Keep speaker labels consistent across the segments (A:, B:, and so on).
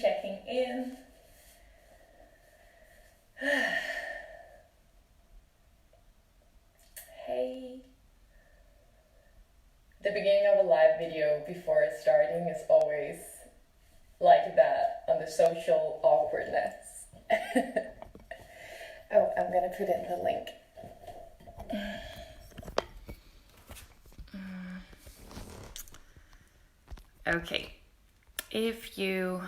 A: checking in. Hey. The beginning of a live video before starting is always like that on the social awkwardness. Oh, I'm gonna put in the link. Okay, if you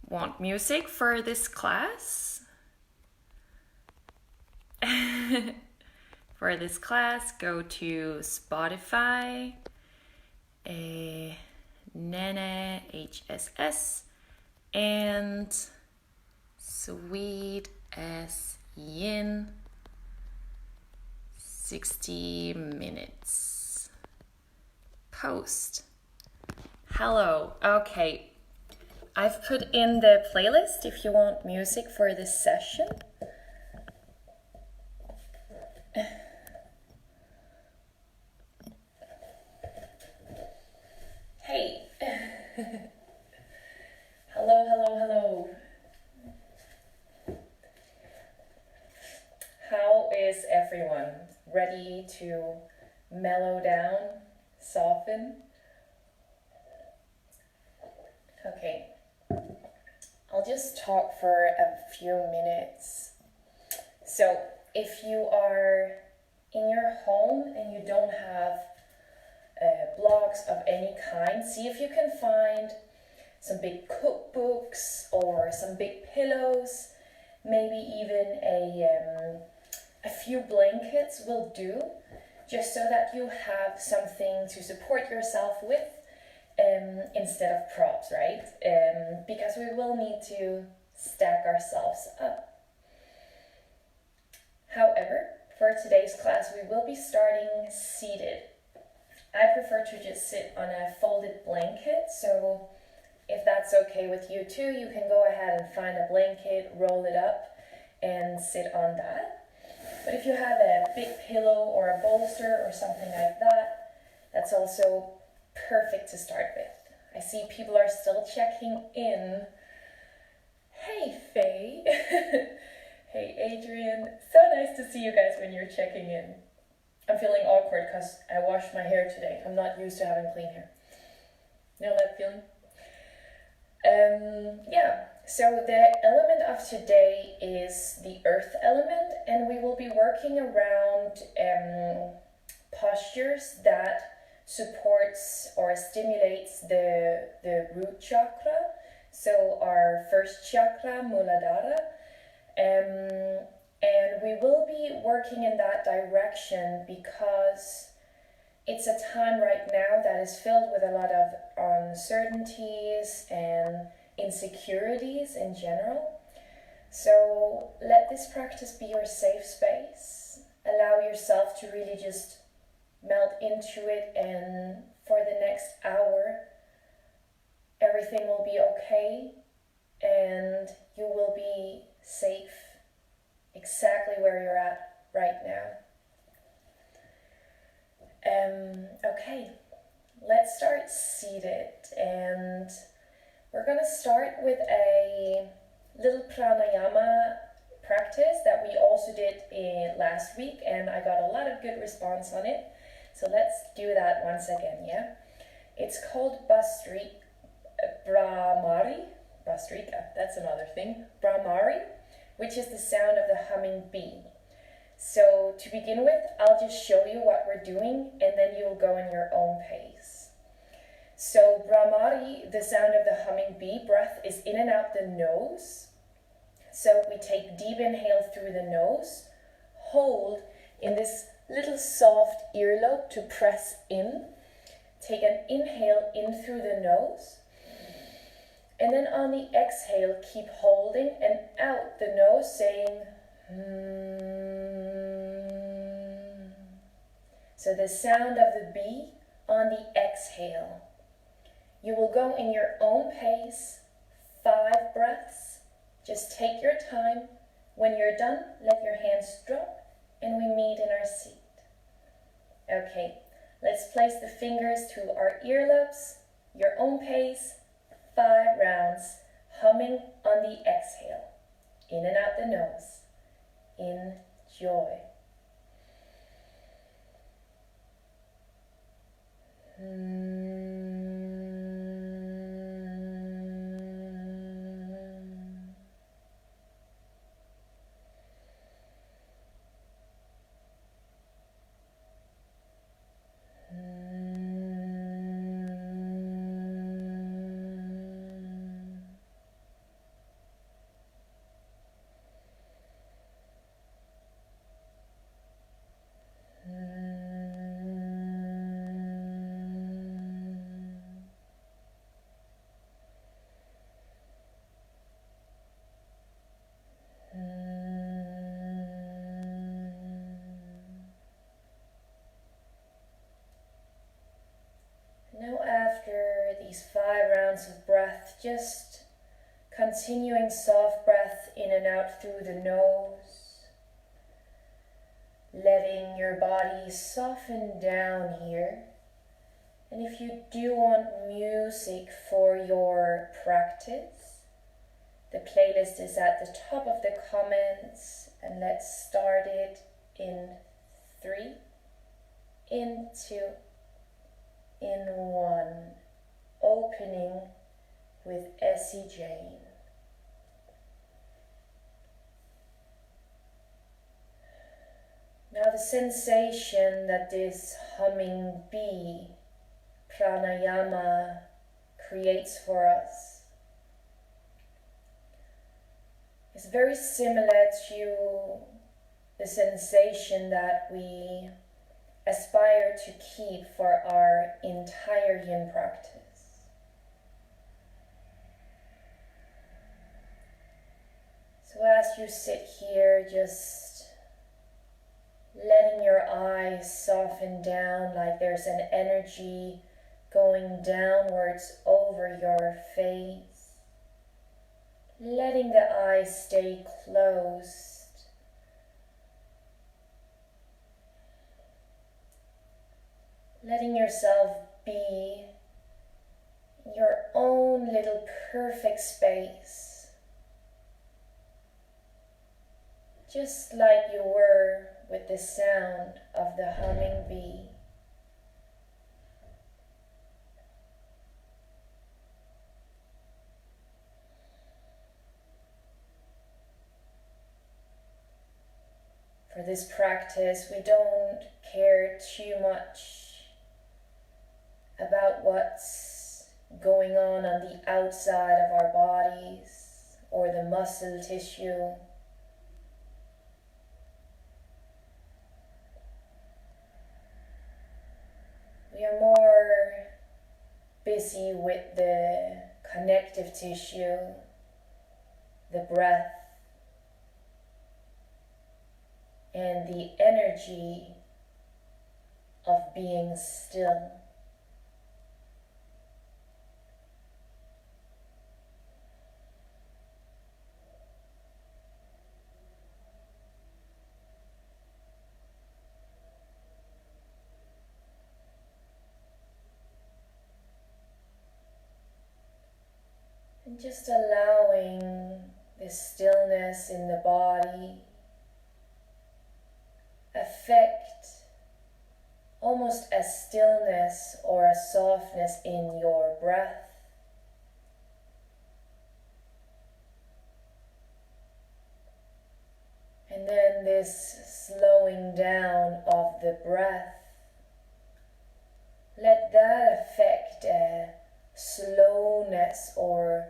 A: want music for this class, go to Spotify, Nanna HSS, and Sweet as Yin 60 minutes. Post. Hello. Okay. I've put in the playlist if you want music for this session. Hey. Hello. How is everyone? Ready to mellow down, soften? Okay. I'll just talk for a few minutes. So, if you are in your home and you don't have blogs of any kind, see if you can find some big cookbooks or some big pillows, maybe even a few blankets will do, just so that you have something to support yourself with instead of props, right? Because we will need to stack ourselves up. However, for today's class, we will be starting seated. I prefer to just sit on a folded blanket, so if that's okay with you too, you can go ahead and find a blanket, roll it up, and sit on that. But if you have a big pillow or a bolster or something like that, that's also perfect to start with. I see people are still checking in. Hey, Faye. Hey, Adrian. So nice to see you guys when you're checking in. I'm feeling awkward because I washed my hair today. I'm not used to having clean hair. You know that feeling? Yeah, so the element of today is the earth element, and we will be working around postures that supports or stimulates the root chakra, so our first chakra, Muladhara, and we will be working in that direction because it's a time right now that is filled with a lot of uncertainties and insecurities in general. So let this practice be your safe space. Allow yourself to really just melt into it, and for the next hour, everything will be okay and you will be safe exactly where you're at right now. Okay, let's start seated, and we're going to start with a little pranayama practice that we also did last week, and I got a lot of good response on it. So let's do that once again, yeah? It's called Bhastrika, that's another thing, Brahmari, which is the sound of the humming bee. So to begin with, I'll just show you what we're doing, and then you'll go in your own pace. So Brahmari, the sound of the humming bee, breath is in and out the nose. So we take deep inhale through the nose, hold in this little soft earlobe to press in. Take an inhale in through the nose. And then on the exhale, keep holding and out the nose, saying So the sound of the bee on the exhale. You will go in your own pace, 5 breaths. Just take your time. When you're done, let your hands drop and we meet in our seat. Okay, let's place the fingers to our earlobes, your own pace, 5 rounds, humming on the exhale. In and out the nose. Enjoy. Now after these 5 rounds of breath, just continuing soft breath in and out through the nose, letting your body soften down here. And if you do want music for your practice, the playlist is at the top of the comments, and let's start it in 3, in 2, in 1, opening with Essie Jane. Now the sensation that this humming bee pranayama creates for us is very similar to the sensation that we aspire to keep for our entire yin practice. So as you sit here, just letting your eyes soften down, like there's an energy going downwards over your face. Letting the eyes stay closed. Letting yourself be in your own little perfect space. Just like you were with the sound of the humming bee. For this practice, we don't care too much about what's going on the outside of our bodies or the muscle tissue. We are more busy with the connective tissue, the breath, and the energy of being still. And just allowing the stillness in the body affect almost a stillness or a softness in your breath. And then this slowing down of the breath, let that affect a slowness or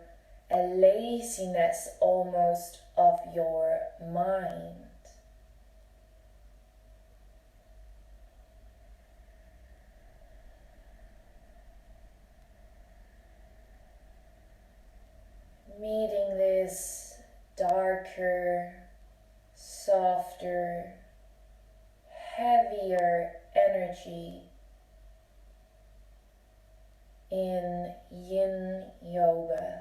A: a laziness almost of your mind. Meeting this darker, softer, heavier energy in Yin Yoga.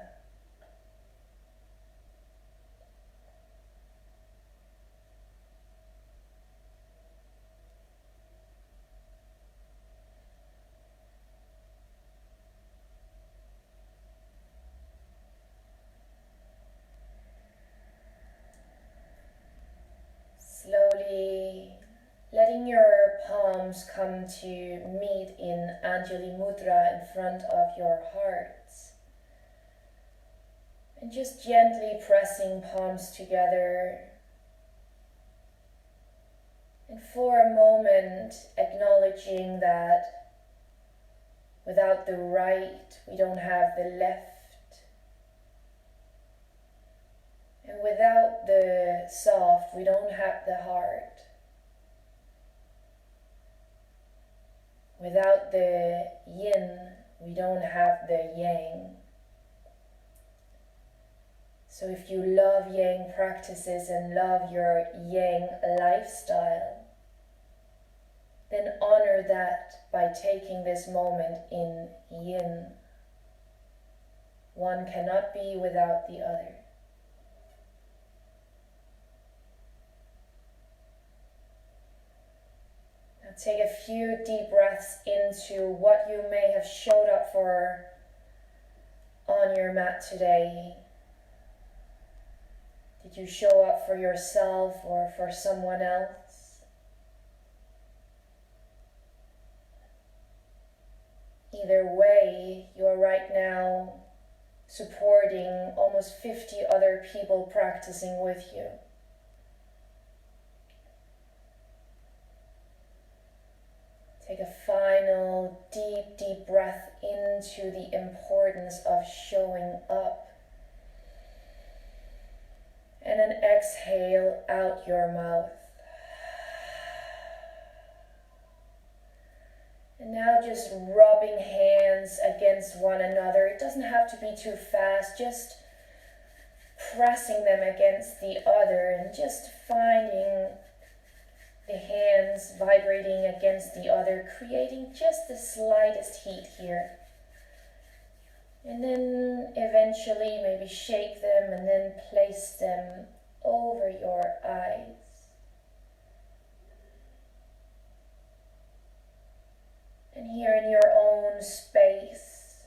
A: palms come to meet in Anjali Mudra in front of your heart. And just gently pressing palms together. And for a moment, acknowledging that without the right, we don't have the left. And without the soft, we don't have the heart. Without the yin, we don't have the yang. So if you love yang practices and love your yang lifestyle, then honor that by taking this moment in yin. One cannot be without the other. Now take a few deep breaths into what you may have showed up for on your mat today. Did you show up for yourself or for someone else? Either way, you are right now supporting almost 50 other people practicing with you. Take a final deep breath into the importance of showing up. And then exhale out your mouth. And now just rubbing hands against one another. It doesn't have to be too fast, just pressing them against the other and just finding the hands vibrating against the other, creating just the slightest heat here. And then eventually maybe shake them and then place them over your eyes. And here in your own space,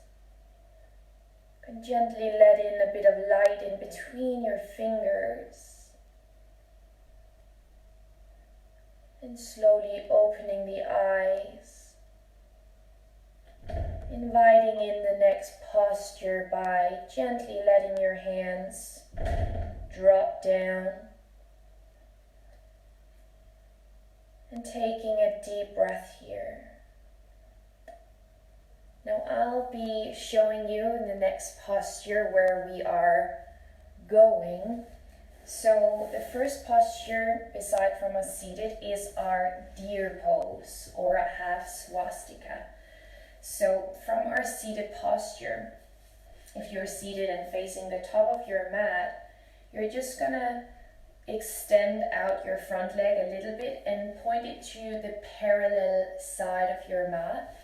A: you can gently let in a bit of light in between your fingers. And slowly opening the eyes. Inviting in the next posture by gently letting your hands drop down and taking a deep breath here. Now I'll be showing you in the next posture where we are going. So the first posture, aside from us seated, is our deer pose or a half swastika. So from our seated posture, if you're seated and facing the top of your mat, you're just gonna extend out your front leg a little bit and point it to the parallel side of your mat.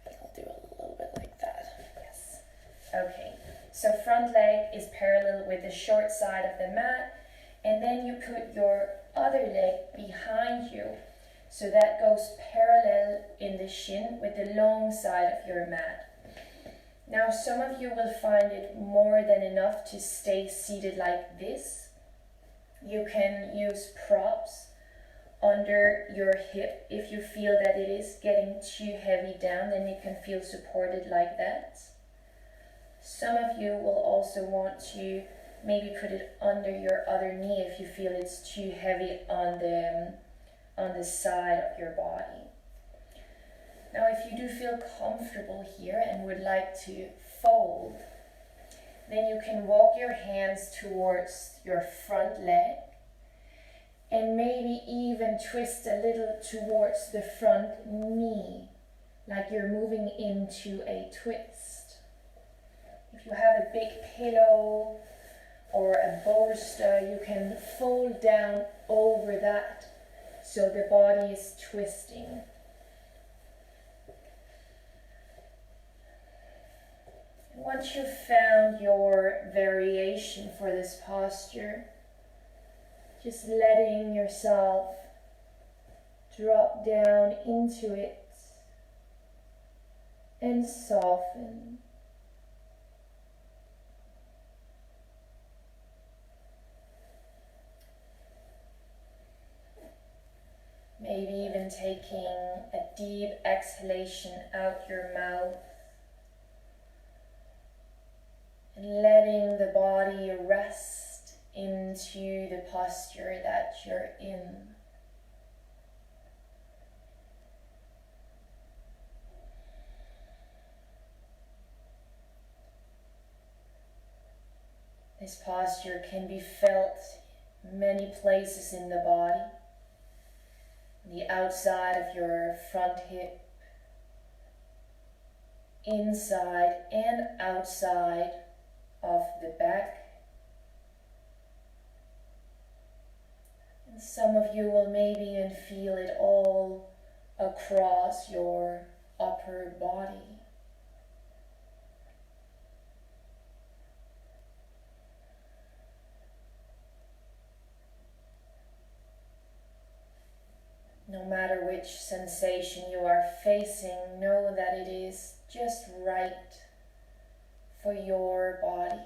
A: I'll do a little bit like that. Yes. Okay. So front leg is parallel with the short side of the mat, and then you put your other leg behind you. So that goes parallel in the shin with the long side of your mat. Now some of you will find it more than enough to stay seated like this. You can use props under your hip. If you feel that it is getting too heavy down, then you can feel supported like that. Some of you will also want to maybe put it under your other knee if you feel it's too heavy on the side of your body. Now if you do feel comfortable here and would like to fold, then you can walk your hands towards your front leg and maybe even twist a little towards the front knee, like you're moving into a twist. If you have a big pillow or a bolster, you can fold down over that so the body is twisting. Once you've found your variation for this posture, just letting yourself drop down into it and soften. Maybe even taking a deep exhalation out your mouth and letting the body rest into the posture that you're in. This posture can be felt many places in the body. The outside of your front hip, inside and outside of the back. And some of you will maybe even feel it all across your upper body. No matter which sensation you are facing, know that it is just right for your body.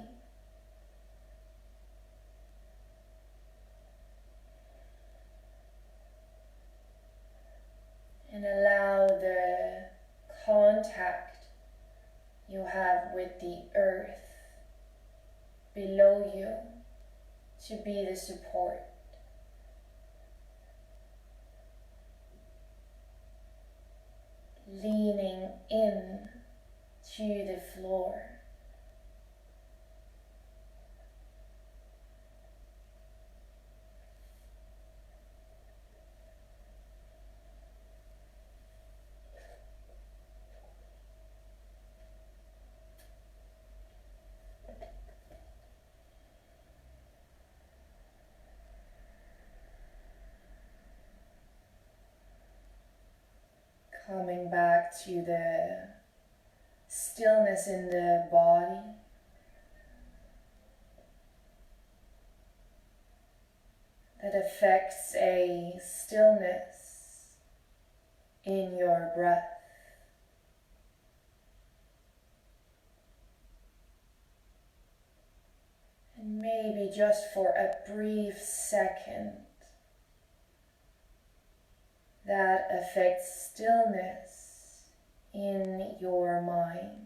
A: And allow the contact you have with the earth below you to be the support. Leaning in to the floor. Coming back to the stillness in the body. That affects a stillness in your breath. And maybe just for a brief second, that affects stillness in your mind.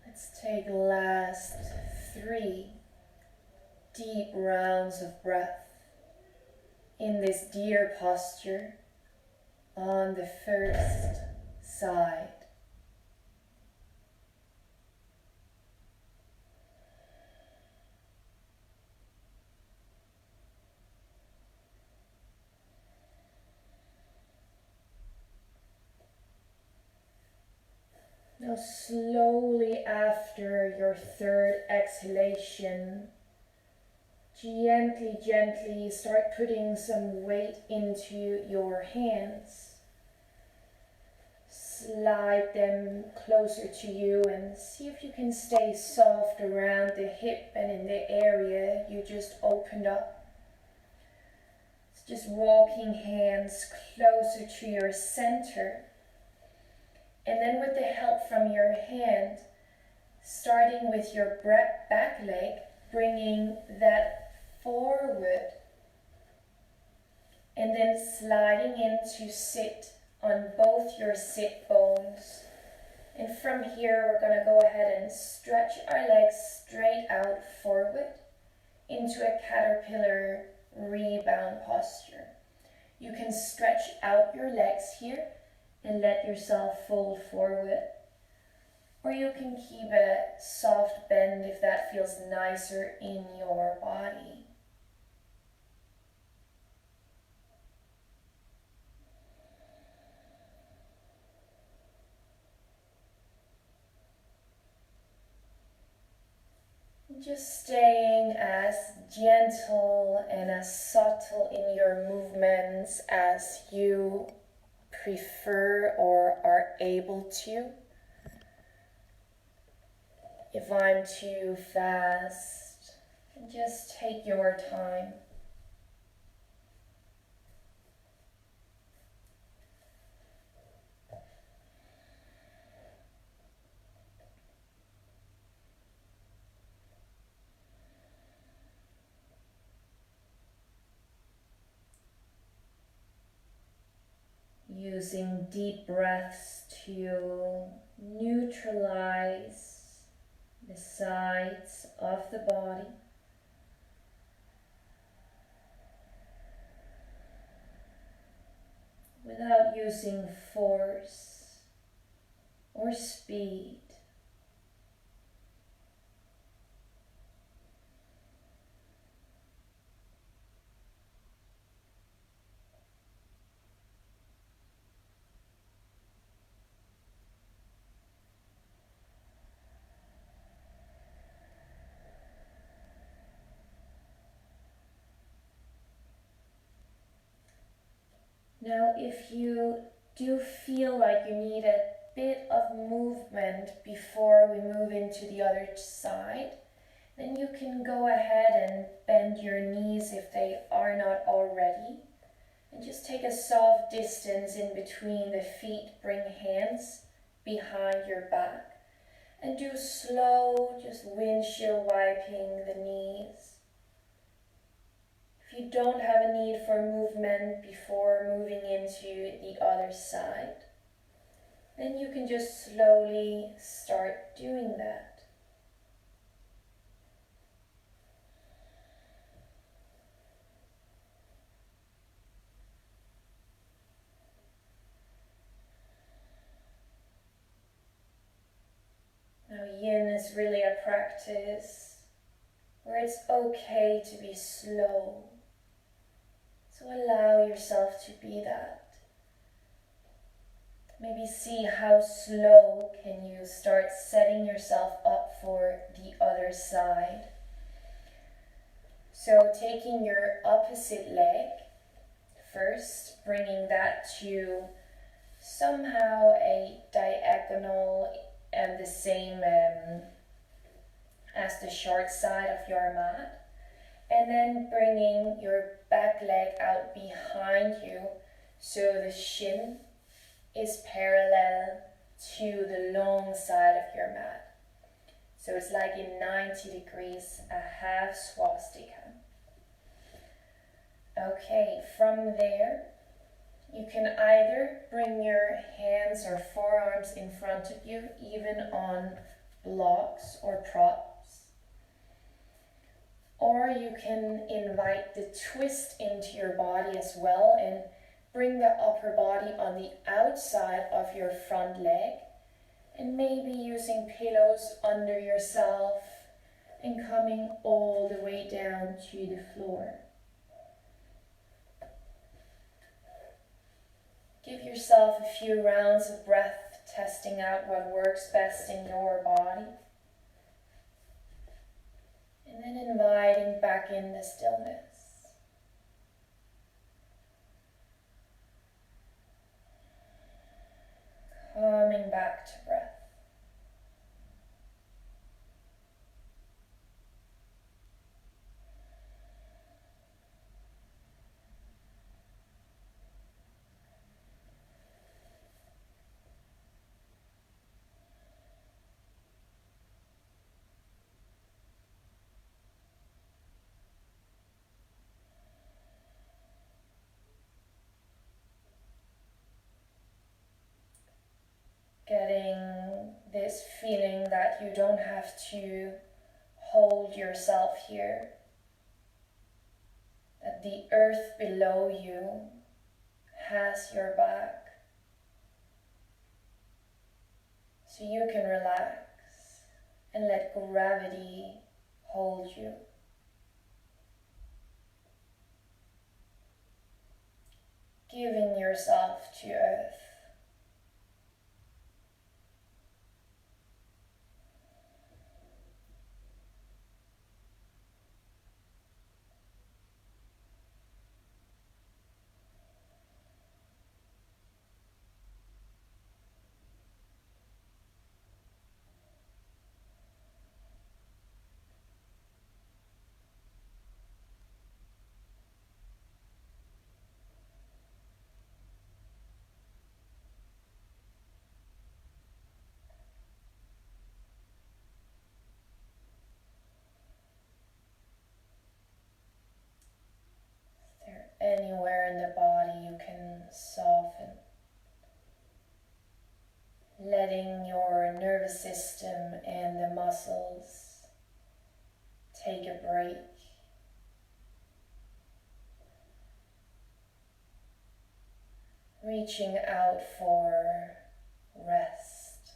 A: Let's take the last 3 deep rounds of breath in this deer posture on the first side. Now slowly after your third exhalation, gently start putting some weight into your hands. Slide them closer to you and see if you can stay soft around the hip and in the area you just opened up. It's just walking hands closer to your center. And then with the help from your hand, starting with your back leg, bringing that forward, and then sliding in to sit on both your sit bones. And from here, we're going to go ahead and stretch our legs straight out forward into a caterpillar rebound posture. You can stretch out your legs here and let yourself fold forward. Or you can keep a soft bend if that feels nicer in your body. Just staying as gentle and as subtle in your movements as you prefer or are able to. If I'm too fast, just take your time. Using deep breaths to neutralize the sides of the body. Without using force or speed. Now, if you do feel like you need a bit of movement before we move into the other side, then you can go ahead and bend your knees if they are not already. And just take a soft distance in between the feet. Bring hands behind your back. And do slow, just windshield wiping the knees. If you don't have a need for movement before moving into the other side, then you can just slowly start doing that. Now, yin is really a practice where it's okay to be slow. So allow yourself to be that. Maybe see how slow can you start setting yourself up for the other side. So taking your opposite leg first, bringing that to somehow a diagonal and the same as the short side of your mat. And then bringing your back leg out behind you so the shin is parallel to the long side of your mat. So it's like in 90 degrees, a half swastika. Okay, from there, you can either bring your hands or forearms in front of you, even on blocks or props. Or you can invite the twist into your body as well and bring the upper body on the outside of your front leg, and maybe using pillows under yourself and coming all the way down to the floor. Give yourself a few rounds of breath, testing out what works best in your body. And then inviting back in the stillness. Coming back to breath. Getting this feeling that you don't have to hold yourself here, that the earth below you has your back, so you can relax and let gravity hold you. Giving yourself to earth. Anywhere in the body you can soften, letting your nervous system and the muscles take a break. Reaching out for rest,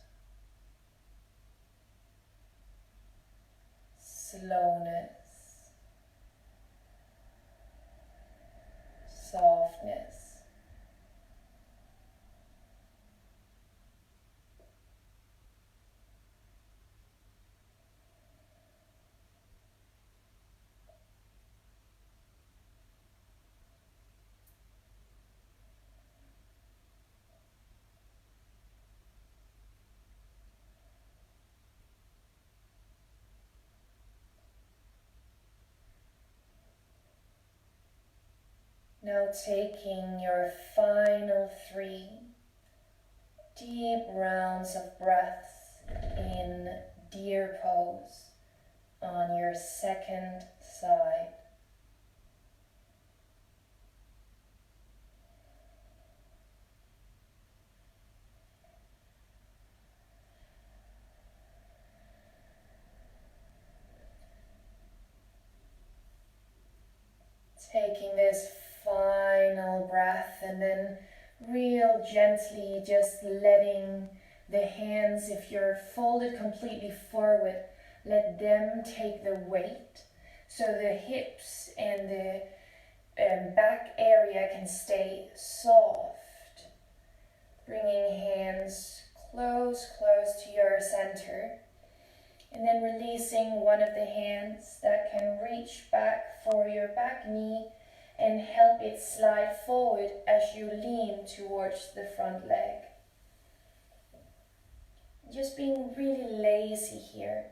A: slowness, softness. Now taking your final 3 deep rounds of breaths in deer pose on your second side. Taking this final breath and then real gently just letting the hands, if you're folded completely forward, let them take the weight so the hips and the back area can stay soft. Bringing hands close to your center. And then releasing one of the hands that can reach back for your back knee and help it slide forward as you lean towards the front leg. Just being really lazy here,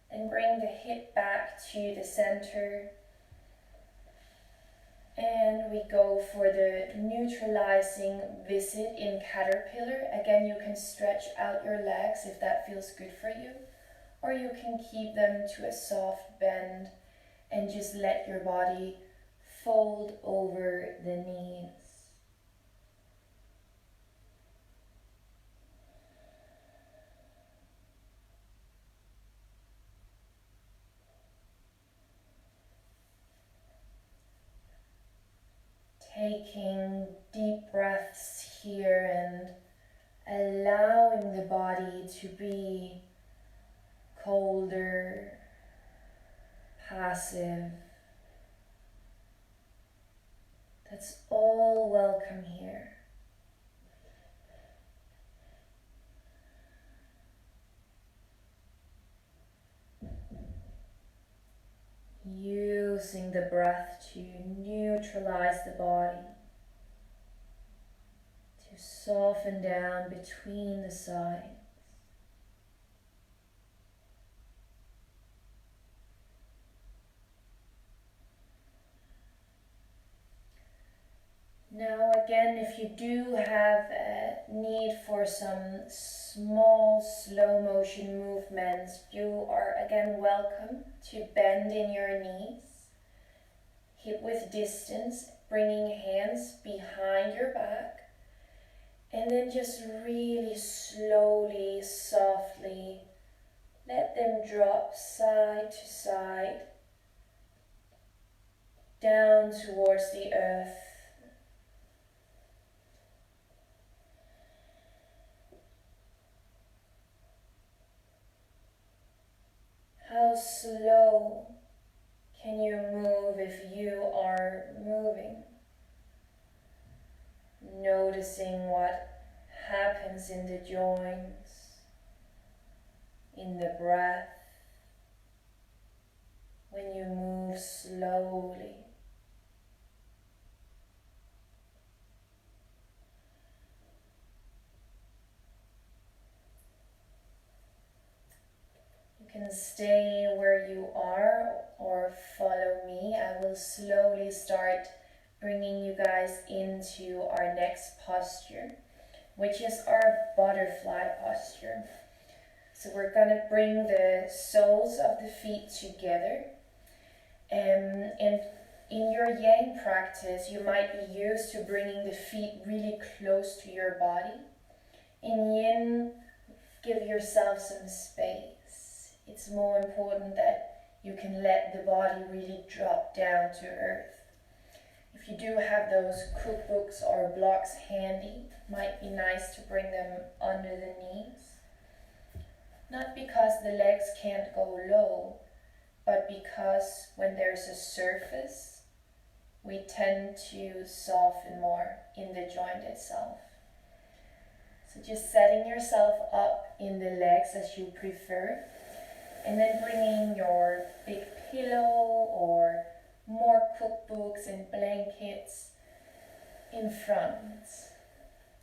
A: and bring the hip back to the center. And we go for the neutralizing visit in caterpillar. Again, you can stretch out your legs if that feels good for you. Or you can keep them to a soft bend and just let your body fold over the knees. Taking deep breaths here and allowing the body to be colder, passive. That's all welcome here. Using the breath to neutralize the body, to soften down between the sides. Now again, if you do have a need for some small slow motion movements, you are again welcome to bend in your knees, hip width distance, bringing hands behind your back, and then just really slowly, softly, let them drop side to side, down towards the earth. How slow can you move if you are moving? Noticing what happens in the joints, in the breath, when you move slowly. You can stay where you are or follow me. I will slowly start bringing you guys into our next posture, which is our butterfly posture. So we're going to bring the soles of the feet together, and In your yang practice, you might be used to bringing the feet really close to your body. In yin, give yourself some space. It's more important that you can let the body really drop down to earth. If you do have those cookbooks or blocks handy, it might be nice to bring them under the knees. Not because the legs can't go low, but because when there's a surface, we tend to soften more in the joint itself. So just setting yourself up in the legs as you prefer, and then bringing your big pillow or more cookbooks and blankets in front.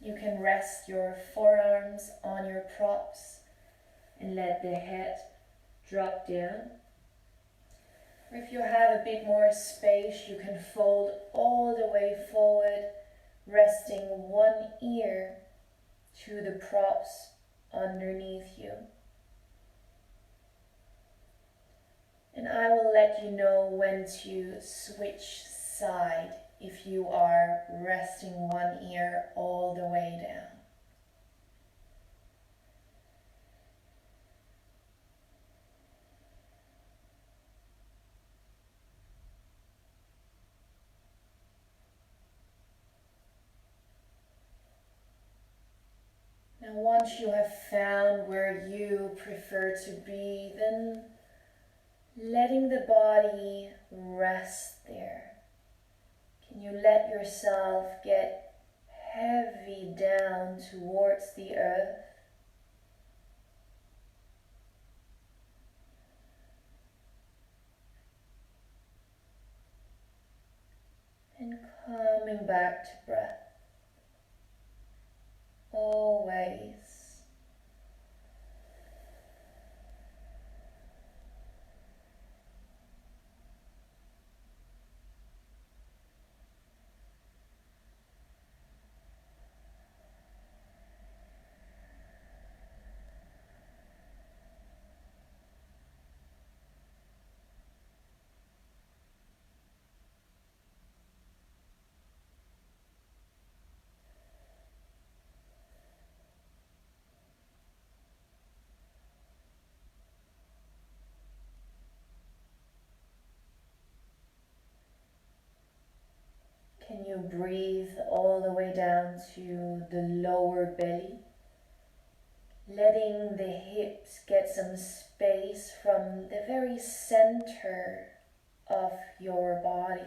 A: You can rest your forearms on your props and let the head drop down. Or if you have a bit more space, you can fold all the way forward, resting one ear to the props underneath you. And I will let you know when to switch side if you are resting one ear all the way down. Now once you have found where you prefer to be, then letting the body rest there. Can you let yourself get heavy down towards the earth? And coming back to breath. Always. Can you breathe all the way down to the lower belly? Letting the hips get some space from the very center of your body.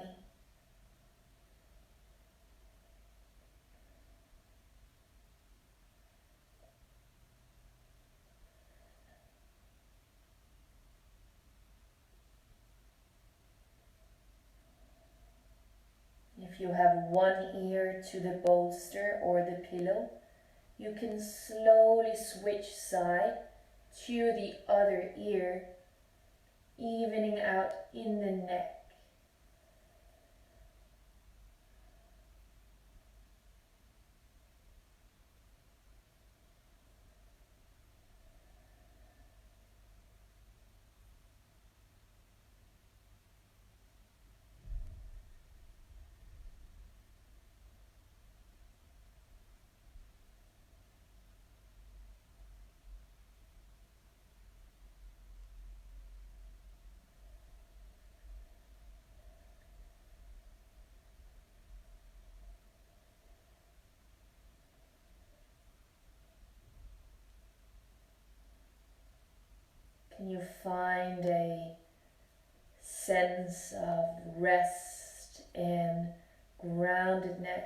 A: If you have one ear to the bolster or the pillow, you can slowly switch side to the other ear, evening out in the neck. Can you find a sense of rest and groundedness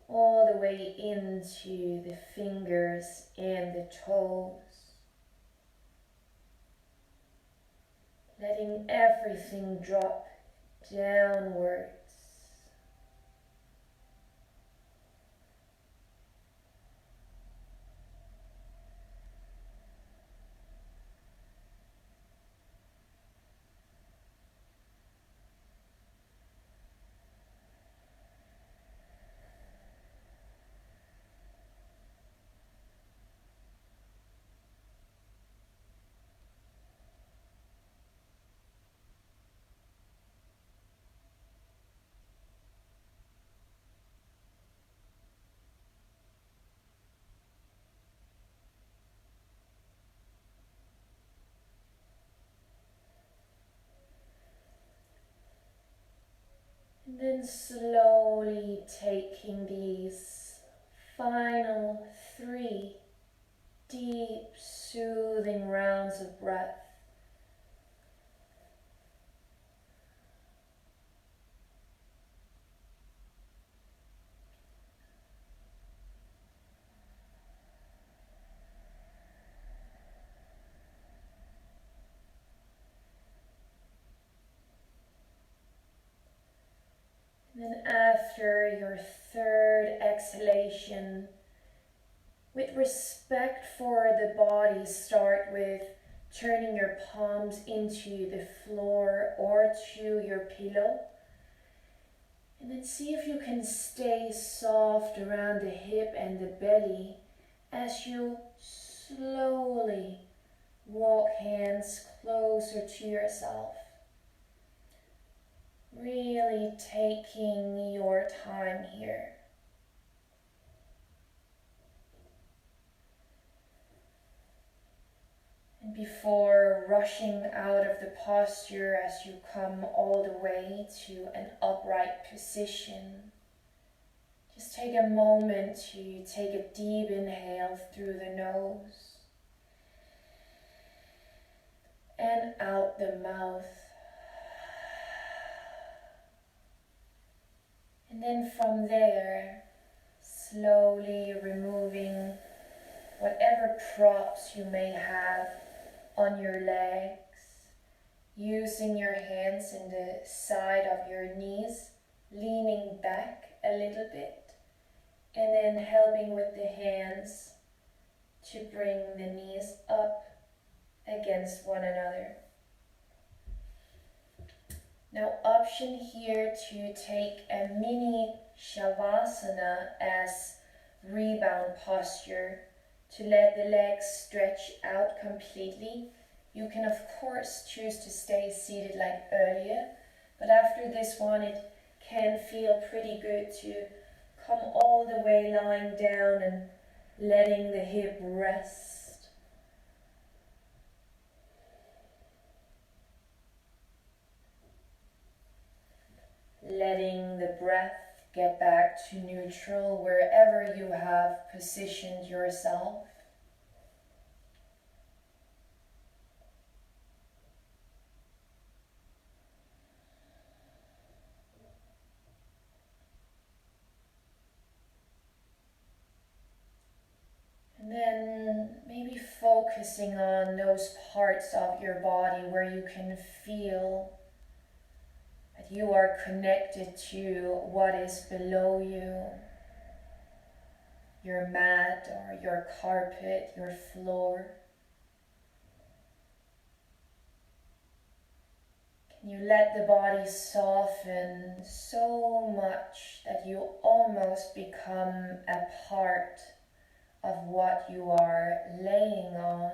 A: all the way into the fingers and the toes, letting everything drop downwards. slowly taking these final 3 deep, soothing rounds of breath. And then after your 3rd exhalation, with respect for the body, start with turning your palms into the floor or to your pillow. And then see if you can stay soft around the hip and the belly as you slowly walk hands closer to yourself. Really taking your time here. And before rushing out of the posture as you come all the way to an upright position, just take a moment to take a deep inhale through the nose and out the mouth. And then from there, slowly removing whatever props you may have on your legs, using your hands in the side of your knees, leaning back a little bit, and then helping with the hands to bring the knees up against one another. Now, option here to take a mini Shavasana as rebound posture to let the legs stretch out completely. You can of course choose to stay seated like earlier, but after this one it can feel pretty good to come all the way lying down and letting the hip rest. Letting the breath get back to neutral wherever you have positioned yourself. And then maybe focusing on those parts of your body where you can feel that you are connected to what is below you, your mat or your carpet, your floor. Can you let the body soften so much that you almost become a part of what you are laying on?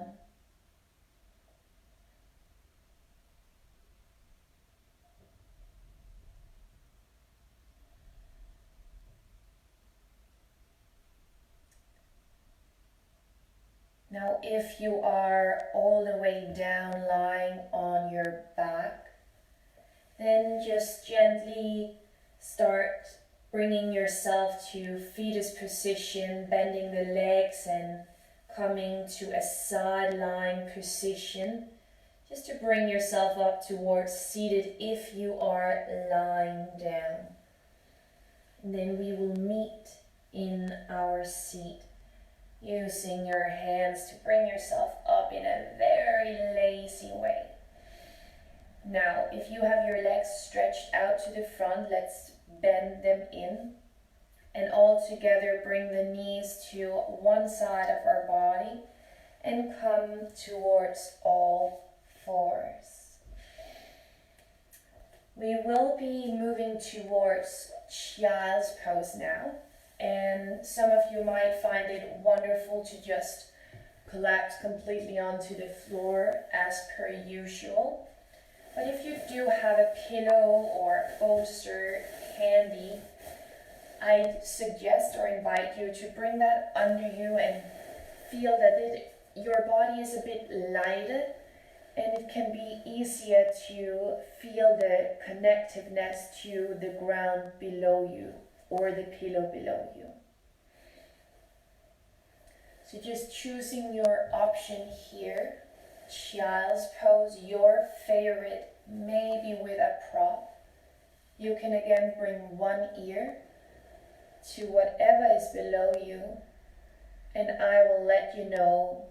A: Now, if you are all the way down lying on your back, then just gently start bringing yourself to fetus position, bending the legs and coming to a side lying position, just to bring yourself up towards seated if you are lying down. And then we will meet in our seat, using your hands to bring yourself up in a very lazy way. Now, if you have your legs stretched out to the front, let's bend them in. And all together bring the knees to one side of our body and come towards all fours. We will be moving towards child's pose now. And some of you might find it wonderful to just collapse completely onto the floor as per usual. But if you do have a pillow or bolster handy, I suggest or invite you to bring that under you and feel that your body is a bit lighter And it can be easier to feel the connectiveness to the ground below you or the pillow below you. So just choosing your option here, child's pose, your favorite, maybe with a prop. You can again bring one ear to whatever is below you, and I will let you know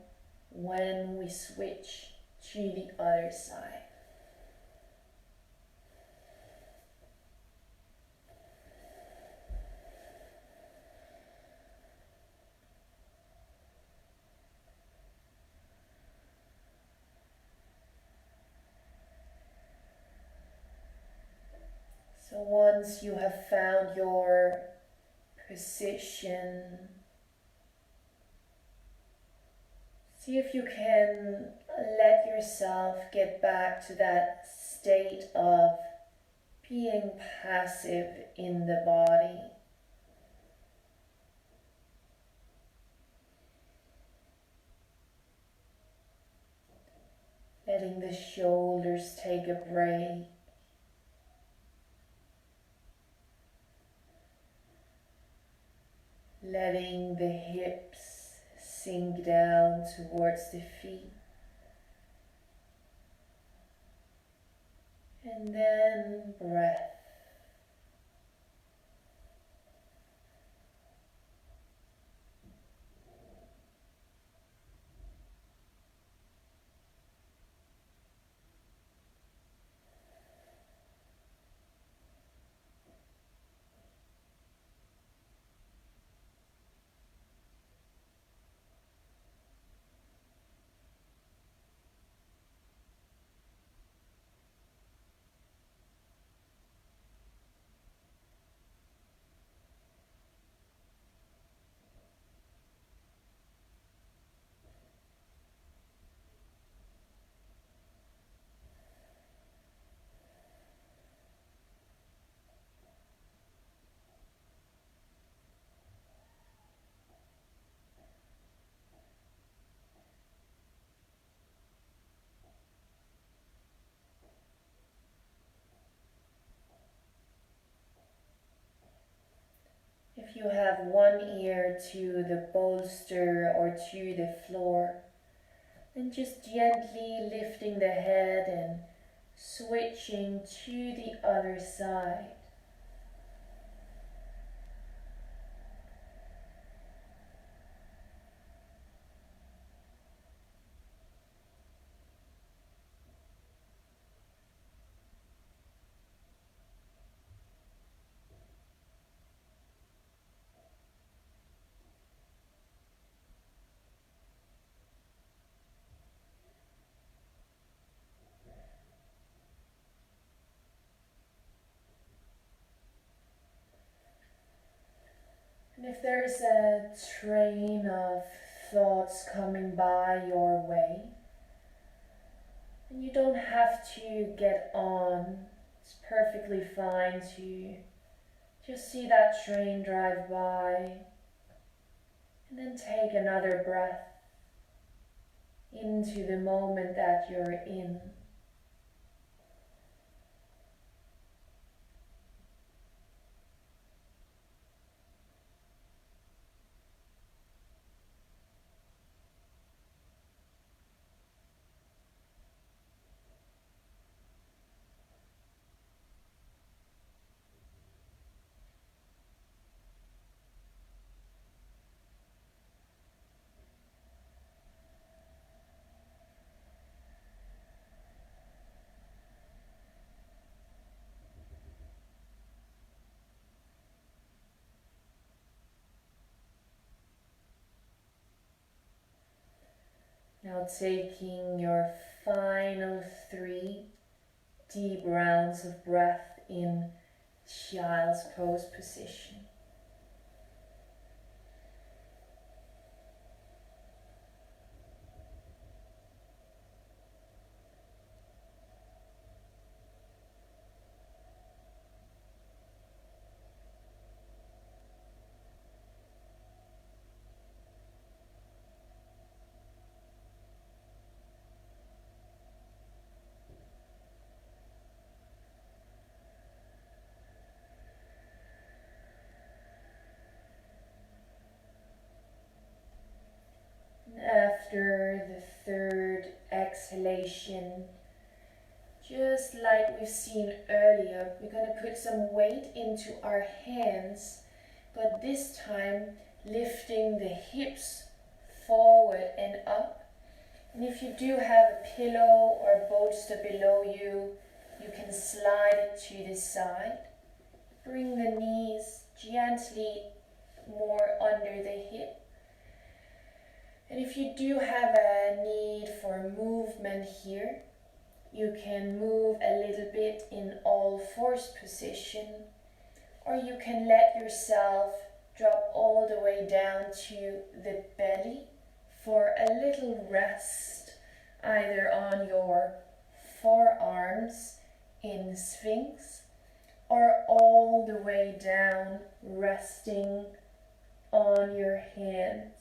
A: when we switch to the other side. So once you have found your position, see if you can let yourself get back to that state of being passive in the body. Letting the shoulders take a break. Letting the hips sink down towards the feet. And then breath. If you have one ear to the bolster or to the floor, then just gently lifting the head and switching to the other side. And if there's a train of thoughts coming by your way, then you don't have to get on. It's perfectly fine to just see that train drive by and then take another breath into the moment that you're in. Now taking your final 3 deep rounds of breath in child's pose position. exhalation, just like we've seen earlier, we're going to put some weight into our hands, but this time lifting the hips forward and up. And if you do have a pillow or a bolster below you, you can slide it to the side. Bring the knees gently more under the hip. And if you do have a need for movement here, you can move a little bit in all fours position, or you can let yourself drop all the way down to the belly for a little rest, either on your forearms in Sphinx, or all the way down, resting on your hands.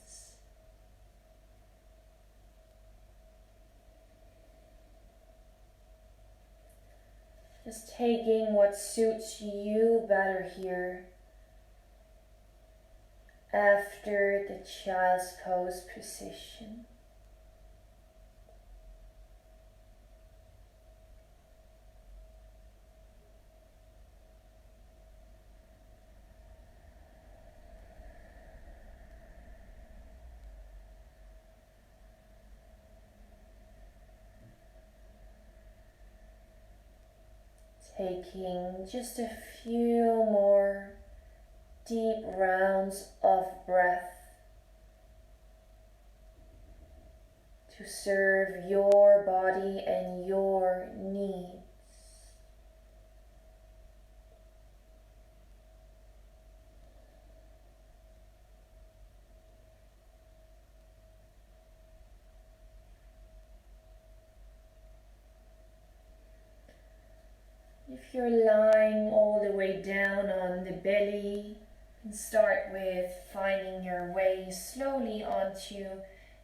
A: Just taking what suits you better here after the child's pose position. Taking just a few more deep rounds of breath to serve your body and your needs. If you're lying all the way down on the belly, and start with finding your way slowly onto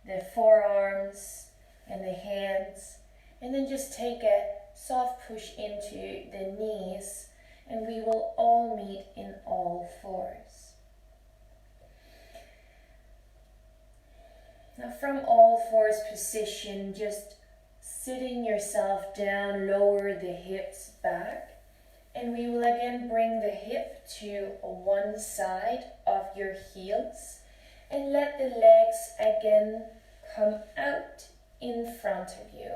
A: the forearms and the hands, and then just take a soft push into the knees, and we will all meet in all fours. Now from all fours position, just sitting yourself down, lower the hips back, and we will again bring the hip to one side of your heels and let the legs again come out in front of you.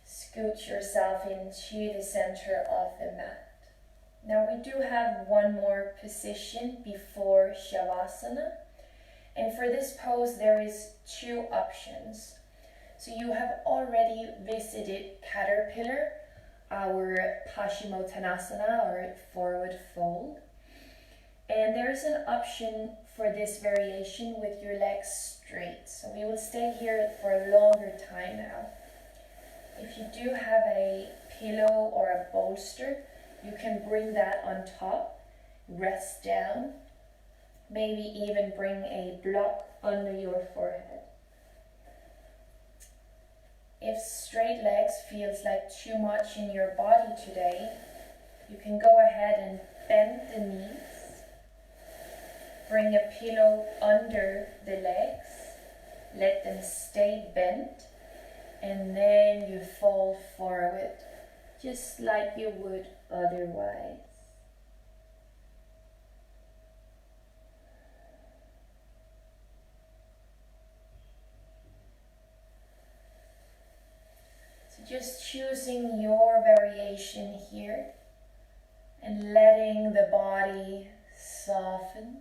A: Scoot yourself into the center of the mat. Now we do have one more position before Shavasana, and for this pose there is two options. So you have already visited Caterpillar, our Paschimottanasana, or forward fold. And there is an option for this variation with your legs straight. So we will stay here for a longer time now. If you do have a pillow or a bolster, you can bring that on top, rest down, maybe even bring a block under your forehead. If straight legs feels like too much in your body today, you can go ahead and bend the knees. Bring a pillow under the legs. Let them stay bent. And then you fold forward, just like you would otherwise. Just choosing your variation here and letting the body soften.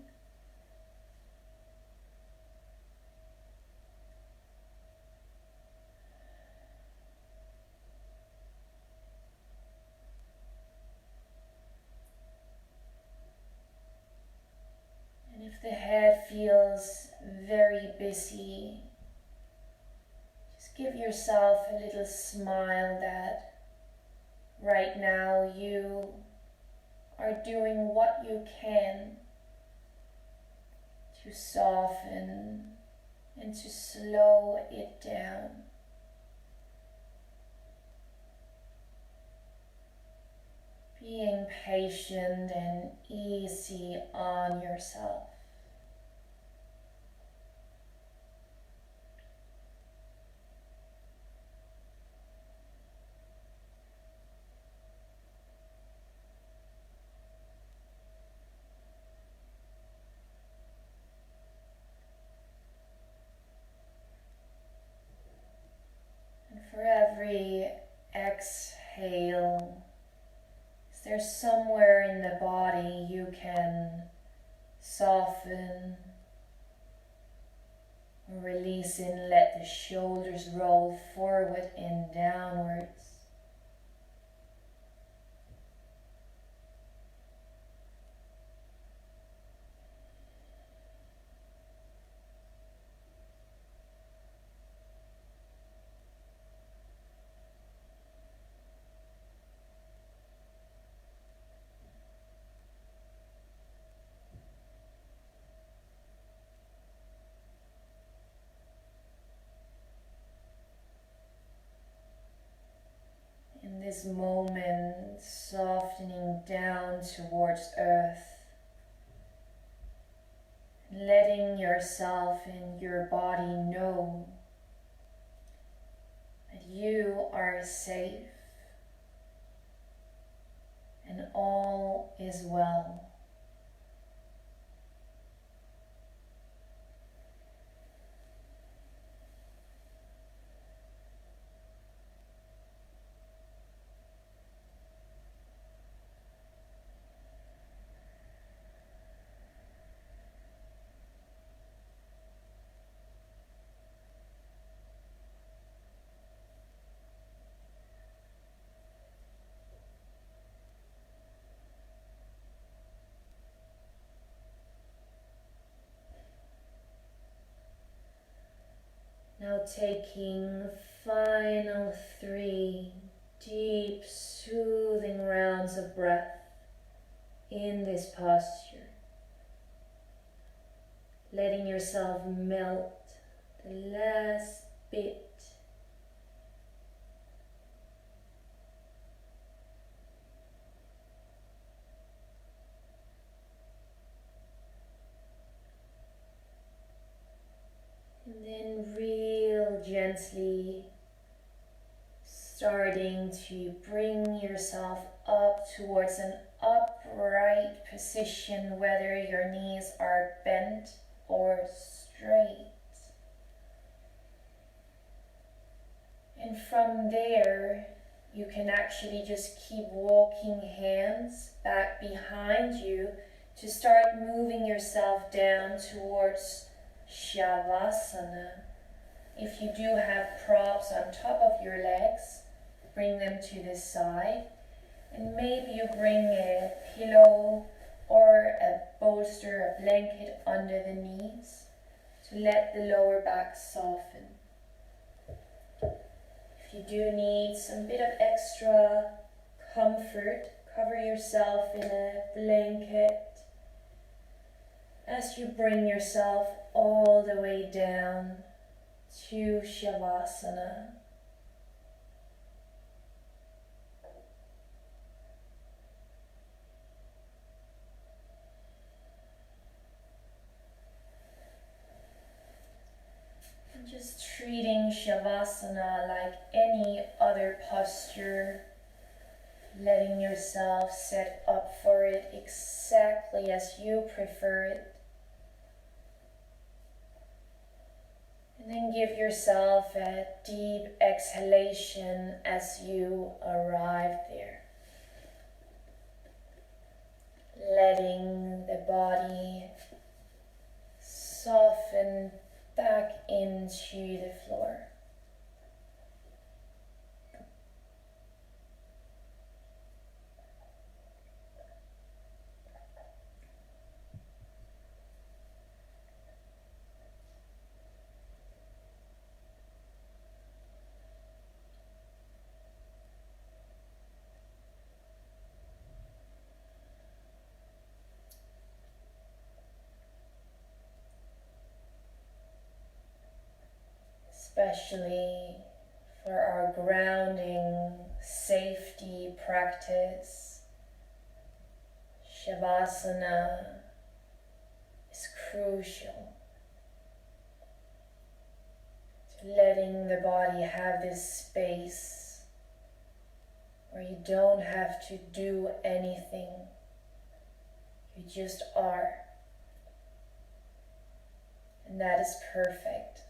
A: And if the head feels very busy, give yourself a little smile that right now you are doing what you can to soften and to slow it down. Being patient and easy on yourself. exhale, is there somewhere in the body you can soften or release in? Let the shoulders roll forward and downwards. In this moment, softening down towards earth, letting yourself and your body know that you are safe and all is well. Now taking final 3 deep, soothing rounds of breath in this posture. Letting yourself melt the last bit. And then real gently starting to bring yourself up towards an upright position, whether your knees are bent or straight. And from there, you can actually just keep walking hands back behind you to start moving yourself down towards Shavasana. If you do have props on top of your legs, bring them to the side. And maybe you bring a pillow or a bolster, a blanket under the knees to let the lower back soften. If you do need some bit of extra comfort, cover yourself in a blanket as you bring yourself all the way down to Shavasana. And just treating Shavasana like any other posture, letting yourself set up for it exactly as you prefer it. And then give yourself a deep exhalation as you arrive there. Letting the body soften back into the floor. Especially for our grounding safety practice, Shavasana is crucial to letting the body have this space where you don't have to do anything, you just are, and that is perfect.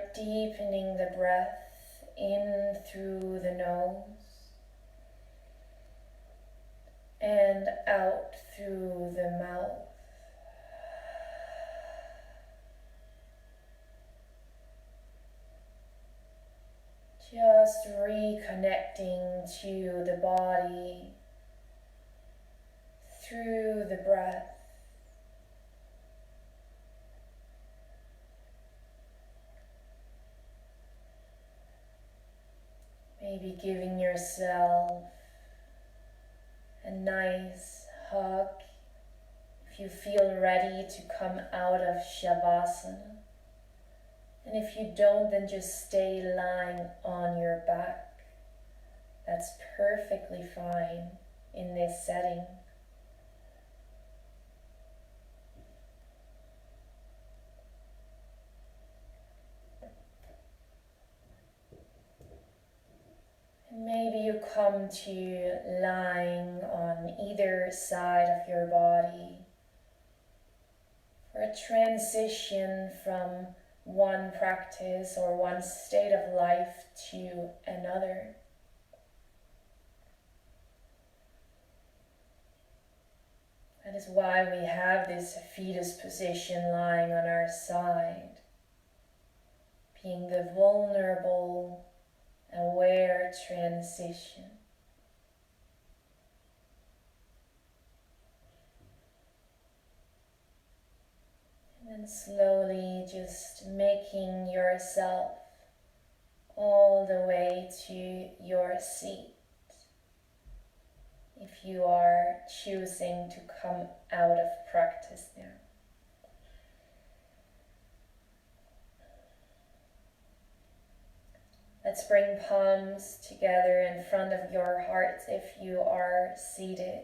A: start deepening the breath in through the nose and out through the mouth. Just reconnecting to the body through the breath. Maybe giving yourself a nice hug if you feel ready to come out of Shavasana. And if you don't, then just stay lying on your back. That's perfectly fine in this setting. And maybe you come to lying on either side of your body for a transition from one practice or one state of life to another. That is why we have this fetus position lying on our side, being the vulnerable, aware transition. And then slowly just making yourself all the way to your seat. If you are choosing to come out of practice now. Let's bring palms together in front of your heart if you are seated.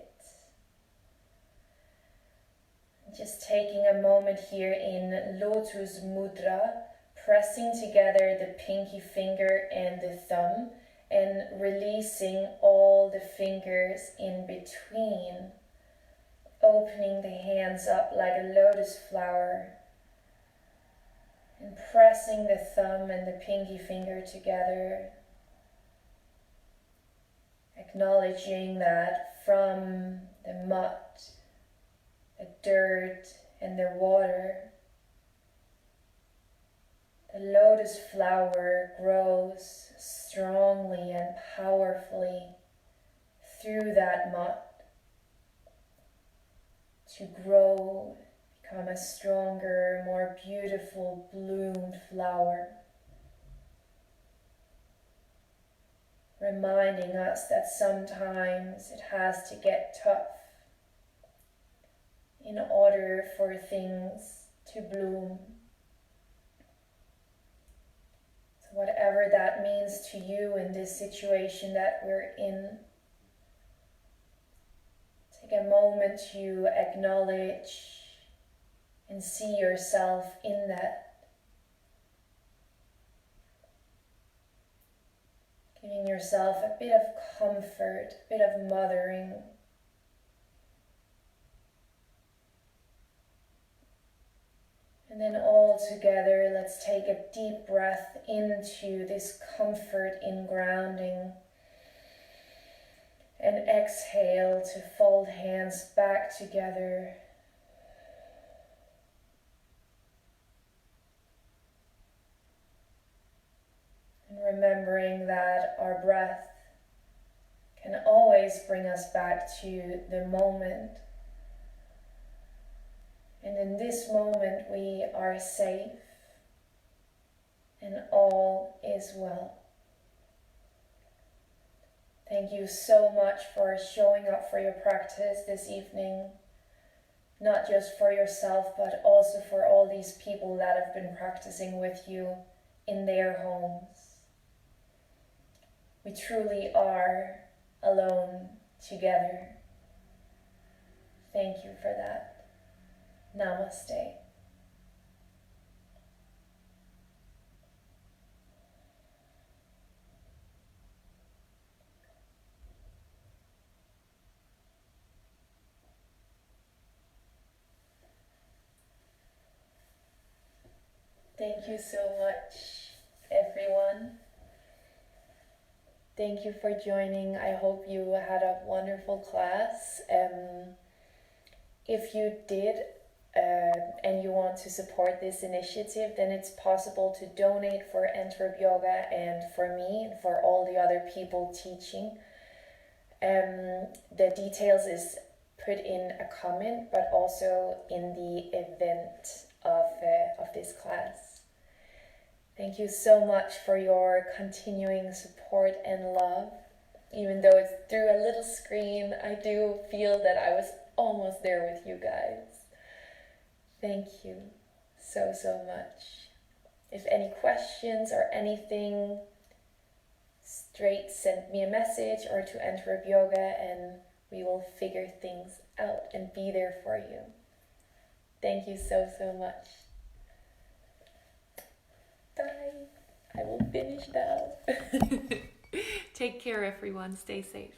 A: Just taking a moment here in Lotus Mudra, pressing together the pinky finger and the thumb and releasing all the fingers in between, opening the hands up like a lotus flower and pressing the thumb and the pinky finger together, acknowledging that from the mud, the dirt and the water, the lotus flower grows strongly and powerfully through that mud to grow, become a stronger, more beautiful bloomed flower, reminding us that sometimes it has to get tough in order for things to bloom. So whatever that means to you in this situation that we're in, take a moment to acknowledge and see yourself in that. Giving yourself a bit of comfort, a bit of mothering. And then all together, let's take a deep breath into this comfort in grounding. And exhale to fold hands back together. And remembering that our breath can always bring us back to the moment. And in this moment we are safe and all is well. Thank you so much for showing up for your practice this evening, not just for yourself, but also for all these people that have been practicing with you in their homes. We truly are alone together. Thank you for that. Namaste. Thank you so much. everyone. Thank you for joining. I hope you had a wonderful class. If you did and you want to support this initiative, then it's possible to donate for AntwerpYoga and for me and for all the other people teaching. The details is put in a comment, but also in the event of this class. Thank you so much for your continuing support and love. Even though it's through a little screen, I do feel that I was almost there with you guys. Thank you so much. If any questions or anything, straight send me a message or to AntwerpYoga and we will figure things out and be there for you. Thank you so much. Bye. I will finish now. Take care, everyone. Stay safe.